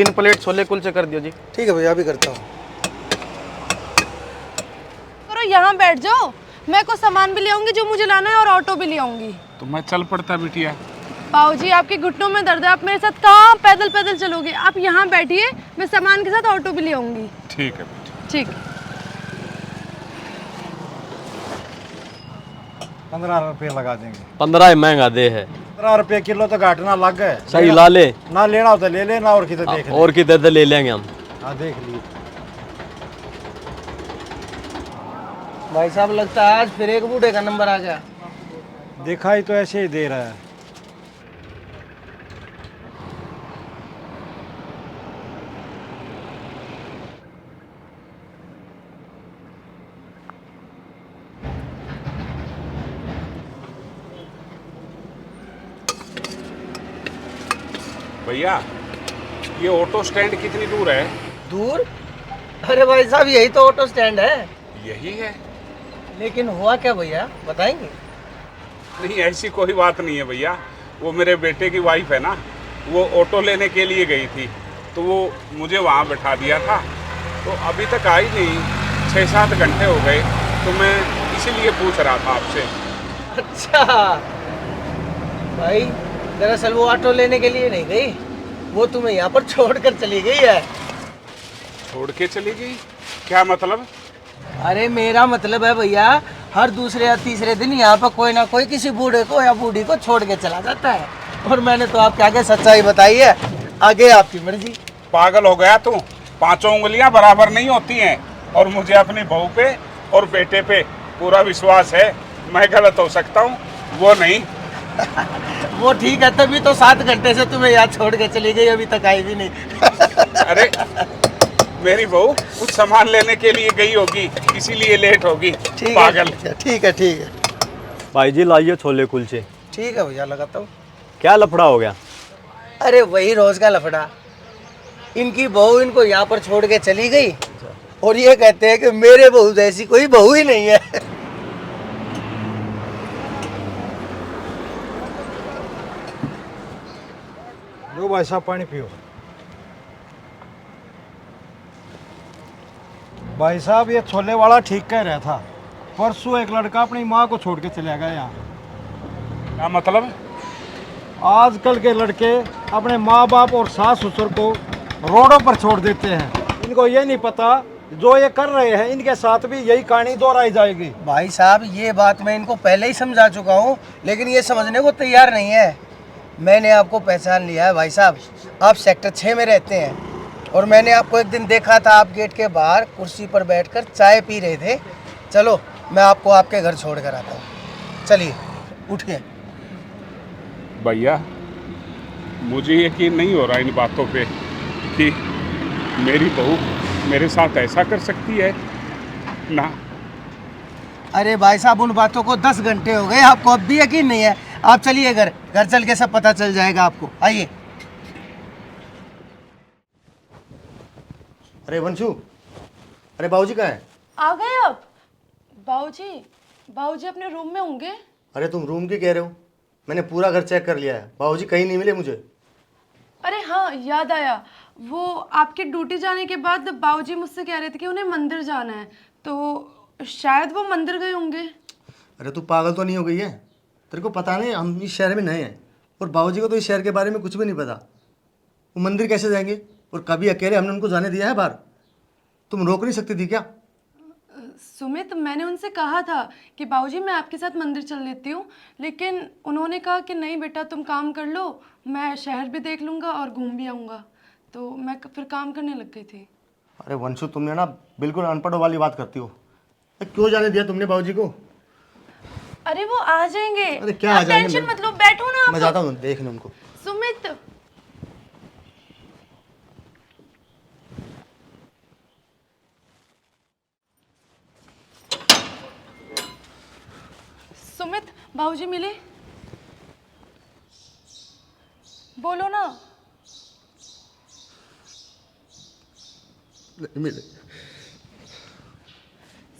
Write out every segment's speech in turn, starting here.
3 plate chole kulche कर दियो जी। ठीक है भैया, अभी करता हूँ। करो यहाँ बैठ जाओ, मैं कुछ सामान भी ले आऊंगी जो मुझे लाना है और ऑटो भी ले आऊंगी। तो मैं चल पड़ता बिटिया। पाऊजी आपके घुटनों में दर्द है, आप मेरे साथ कहाँ पैदल पैदल चलोगे? आप यहाँ बैठिए, मैं सामान के साथ ऑटो भी ले आऊंगी। ठीक है बेटी। ठीक। 15 रुपये लगा देंगे। 15 महंगा दे है। 15 रुपये किलो तो घाटना लग गए। सही ला ले। ना लेना हो तो ले लेना, और किधर देख और किधर ले लेंगे हम। हाँ देख लिए। भाई साहब लगता है आज फिर एक बूढ़े का नंबर आ गया। दिखाई तो ऐसे ही दे रहा है। भैया ये ऑटो स्टैंड कितनी दूर है? दूर? अरे भाई साहब यही तो ऑटो स्टैंड है। यही है? लेकिन हुआ क्या भैया, बताएंगे? नहीं ऐसी कोई बात नहीं है भैया। वो मेरे बेटे की वाइफ है ना, वो ऑटो लेने के लिए गई थी, तो वो मुझे वहाँ बैठा दिया था। तो अभी तक आई नहीं, 6-7 घंटे हो गए, तो मैं इसीलिए पूछ रहा था आपसे। अच्छा भाई, दरअसल वो ऑटो लेने के लिए नहीं गई, वो तुम्हें यहाँ पर छोड़कर चली गई है। छोड़ के चली गई? क्या मतलब? अरे मेरा मतलब है भैया, हर दूसरे या तीसरे दिन यहाँ पर कोई ना कोई किसी बूढ़े को या बूढ़ी को छोड़ के चला जाता है। और मैंने तो आपके आगे सच्चाई बताई है, आगे आपकी मर्जी। पागल हो गया तू? 5 उंगलियां बराबर नहीं होती हैं, और मुझे अपनी बहू पे और बेटे पे पूरा विश्वास है। मैं गलत हो सकता हूँ, वो नहीं। वो ठीक है, तभी तो 7 घंटे से तुम्हें यहाँ छोड़ के चली गई, अभी तक आई भी नहीं। अरे मेरी बहू कुछ सामान लेने के लिए गई होगी, इसीलिए लेट होगी। पागल। ठीक है ठीक है भाई जी लाइए छोले कुलचे। ठीक है भैया, लगाता हूँ। क्या लफड़ा हो गया? अरे वही रोज का लफड़ा। इनकी बहू इनको यहाँ पर छोड़ के चली गई, और ये कहते हैं कि मेरे बहू जैसी कोई बहू ही नहीं है। लो भाई साहब पानी पियो। भाई साहब ये छोले वाला ठीक कह रहा था। परसों एक लड़का अपनी माँ को छोड़ के चला गया यहाँ। क्या मतलब? आजकल के लड़के अपने माँ बाप और सास ससुर को रोडों पर छोड़ देते हैं। इनको ये नहीं पता जो ये कर रहे हैं इनके साथ भी यही कहानी दोहराई जाएगी। भाई साहब ये बात मैं इनको पहले ही समझा चुका हूँ, लेकिन ये समझने को तैयार नहीं है। मैंने आपको पहचान लिया है भाई साहब, आप सेक्टर 6 में रहते हैं, और मैंने आपको एक दिन देखा था, आप गेट के बाहर कुर्सी पर बैठकर चाय पी रहे थे। चलो मैं आपको आपके घर छोड़ कर आता हूँ, चलिए उठिए। भैया मुझे यकीन नहीं हो रहा इन बातों पे कि मेरी बहू मेरे साथ ऐसा कर सकती है ना। अरे भाई साहब उन बातों को 10 घंटे हो गए, आपको अब भी यकीन नहीं है। आप चलिए घर चल के सब पता चल जाएगा आपको, आइए। अरे वंशु, अरे बाबूजी कहाँ है? आ गए आप? बाबूजी अपने रूम में होंगे। अरे तुम रूम की कह रहे हो? मैंने पूरा घर चेक कर लिया है, बाबूजी कहीं नहीं मिले मुझे। अरे हाँ याद आया, वो आपकी ड्यूटी जाने के बाद बाबूजी मुझसे कह रहे थे कि उन्हें मंदिर जाना है, तो शायद वो मंदिर गए होंगे। अरे तू पागल तो नहीं हो गई है? तेरे को पता नहीं हम इस शहर में नए हैं, और बाबूजी को तो इस शहर के बारे में कुछ भी नहीं पता। वो मंदिर कैसे जाएंगे? और कभी अकेले हमने उनको जाने दिया है बाहर? तुम रोक नहीं सकती थी क्या? सुमित, मैंने उनसे कहा था कि बाबूजी मैं आपके साथ मंदिर चल लेती हूँ, लेकिन उन्होंने कहा कि नहीं बेटा तुम काम कर लो, मैं शहर भी देख लूँगा और घूम भी आऊँगा। तो मैं फिर काम करने लग गई थी। अरे वंशु, तुमने ना बिल्कुल अनपढ़ों वाली बात करती हो। क्यों जाने दिया तुमने बाबूजी को? अरे वो आ जाएंगे। अरे क्या आ जाएंगे? टेंशन मत लो, बैठो ना। मैं जाता हूँ देखने उनको। सुमित, सुमित बाबूजी मिले? बोलो ना। नहीं मिले।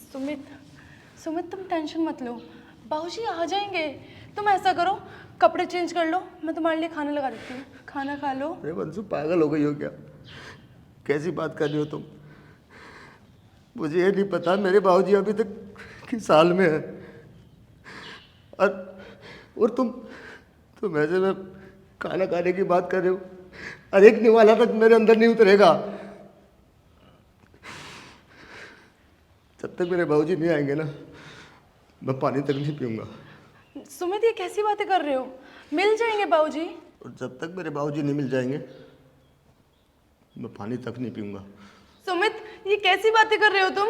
सुमित तुम टेंशन मत लो, बाबूजी आ जाएंगे। तुम ऐसा करो, कपड़े चेंज कर लो, मैं तुम्हारे लिए खाना लगा देती हूँ, खाना खा लो। अरे वंशु पागल हो गई हो क्या? कैसी बात कर रही हो तुम? मुझे ये नहीं पता मेरे बाबूजी अभी तक किस हाल में है। और तुम ऐसे में खाना खाने की बात कर रहे हो। और एक निवाला तक मेरे अंदर नहीं उतरेगा जब तक मेरे बाबूजी नहीं आएंगे ना। मैं पानी तक नहीं पीऊंगा। सुमित, ये कैसी बातें कर रहे हो? मिल जाएंगे बाबूजी। और जब तक मेरे बाबूजी नहीं मिल जाएंगे मैं पानी तक नहीं पीऊंगा। सुमित, ये कैसी बातें कर रहे हो तुम?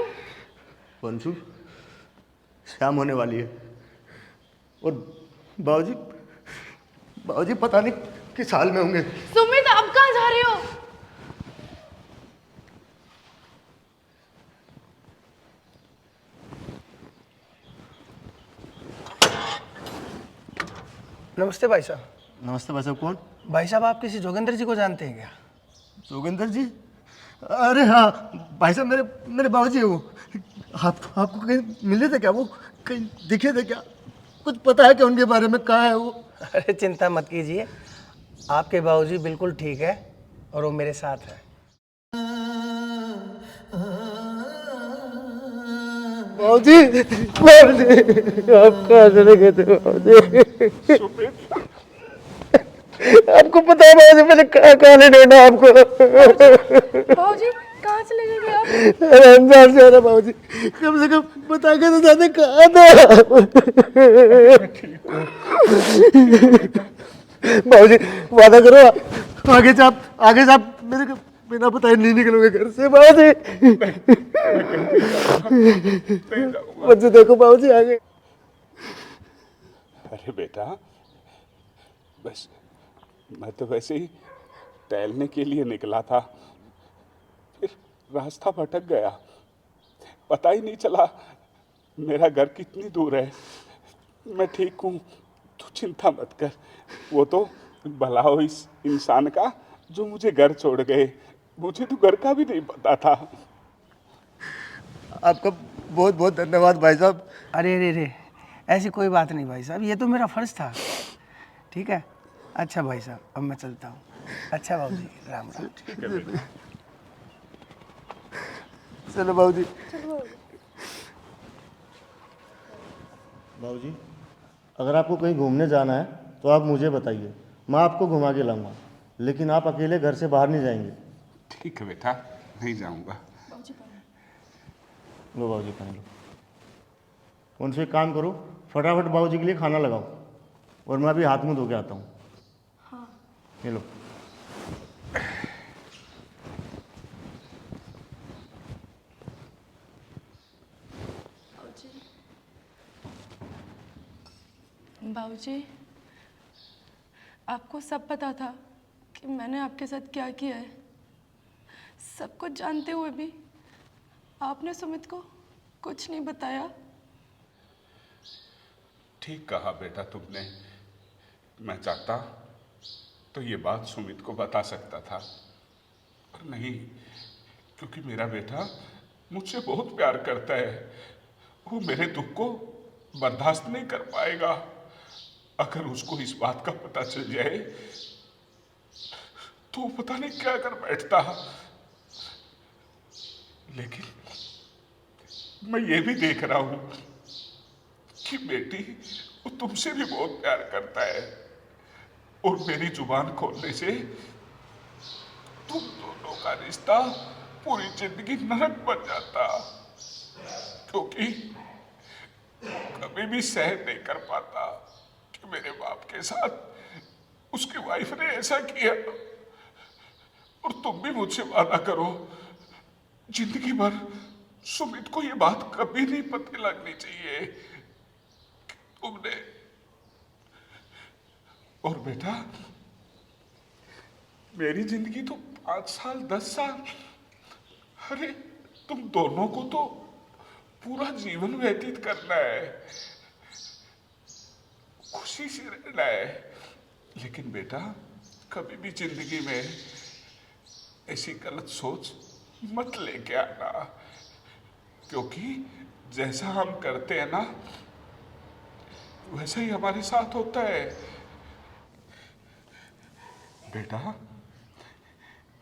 वंशु, शाम होने वाली है और बाबूजी पता नहीं किस हाल में होंगे। सुमित, अब कहाँ जा रहे हो? नमस्ते भाई साहब। नमस्ते भाई साहब। कौन? भाई साहब, आप किसी जोगिंदर जी को जानते हैं क्या? जोगिंदर जी? अरे हाँ भाई साहब, मेरे बाबूजी है वो। आपको कहीं मिले थे क्या? वो कहीं दिखे थे क्या? कुछ पता है क्या उनके बारे में? कहाँ है वो? अरे चिंता मत कीजिए, आपके बाबूजी बिल्कुल ठीक है और वो मेरे साथ है। बाबूजी, आप कहाँ चले गए थे बाबूजी? आपको पता है बाबूजी मैंने कहाँ ले ढूंढा आपको? बाबूजी, कहाँ चले गए आप? अंदर से आ रहा बाबूजी, कम से कम बता के तो जाते कहाँ था। बाबूजी वादा करो, आगे से आप मेरे को बिना बताए नहीं निकलोगे घर से। बाबूजी मुझे देखो बाबूजी आगे। अरे बेटा, बस मैं तो वैसे ही टहलने के लिए निकला था, फिर रास्ता भटक गया। पता ही नहीं चला मेरा घर कितनी दूर है। मैं ठीक हूँ, तू चिंता मत कर। वो तो भला हो इस इंसान का जो मुझे घर छोड़ गए। मुझे तो घर का भी नहीं पता था। आपका बहुत बहुत धन्यवाद भाई साहब। अरे अरे अरे, ऐसी कोई बात नहीं भाई साहब, ये तो मेरा फर्ज था। ठीक है, अच्छा भाई साहब, अब मैं चलता हूँ। अच्छा बाबूजी, राम राम। ठीक है बेटा। चलो बाबूजी। बाबूजी, अगर आपको कहीं घूमने जाना है तो आप मुझे बताइए, मैं आपको घुमा के लाऊंगा, लेकिन आप अकेले घर से बाहर नहीं जाएंगे। ठीक है बेटा, नहीं जाऊंगा। लो बाबूजी पानी लो। उनसे एक काम करो, फटाफट बाबूजी के लिए खाना लगाओ और मैं अभी हाथ मुंह धो के आता हूँ। हाँ। ये लो। बाबूजी, आपको सब पता था कि मैंने आपके साथ क्या किया है। सब कुछ जानते हुए भी आपने सुमित को कुछ नहीं बताया। ठीक कहा बेटा तुमने। मैं चाहता तो ये बात सुमित को बता सकता था, पर नहीं, क्योंकि मेरा बेटा मुझसे बहुत प्यार करता है। वो मेरे दुख को बर्दाश्त नहीं कर पाएगा। अगर उसको इस बात का पता चल जाए तो पता नहीं क्या कर बैठता। लेकिन मैं ये भी देख रहा हूं कि बेटी वो तुमसे भी बहुत प्यार करता है, और मेरी जुबान खोलने से तुम दोनों का रिश्ता पूरी जिंदगी नरक बन जाता, क्योंकि कभी भी सहन नहीं कर पाता कि मेरे बाप के साथ उसकी वाइफ ने ऐसा किया। और तुम भी मुझसे वादा करो, जिंदगी भर सुमित को ये बात कभी नहीं पता लगनी चाहिए कि तुमने। और बेटा, मेरी जिंदगी तो 5 साल 10 साल, अरे तुम दोनों को तो पूरा जीवन व्यतीत करना है, खुशी से रहना है। लेकिन बेटा, कभी भी जिंदगी में ऐसी गलत सोच मत लेके आना, क्योंकि जैसा हम करते हैं ना वैसा ही हमारे साथ होता है। बेटा,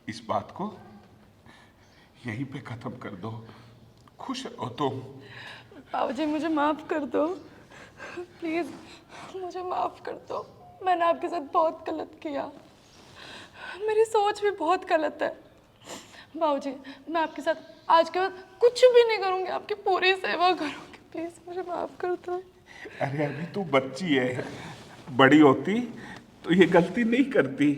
इस बात को यहीं पे खत्म कर दो, खुश रहो तुम। बाबूजी मुझे माफ़ कर दो, प्लीज़ मुझे माफ़ कर दो। मैंने आपके साथ बहुत गलत किया, मेरी सोच भी बहुत गलत है। बाबूजी मैं आपके साथ आज के बाद कुछ भी नहीं करूँगी, आपकी पूरी सेवा करूँगी, प्लीज़ मुझे माफ़ कर दो। अरे अभी तू बच्ची है, बड़ी होती तो ये गलती नहीं करती।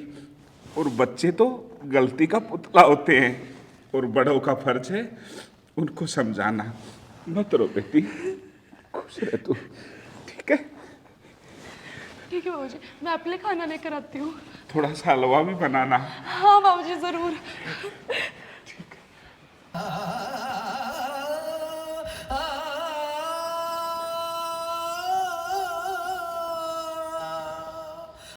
और बच्चे तो गलती का पुतला होते हैं, और बड़ों का फर्ज है उनको समझाना। मत रो बेटी, खुश रह तू, ठीक है? ठीक है बाबूजी, मैं आपके लिए खाना लेकर आती हूँ। थोड़ा सा हलवा भी बनाना। हाँ बाबूजी ज़रूर।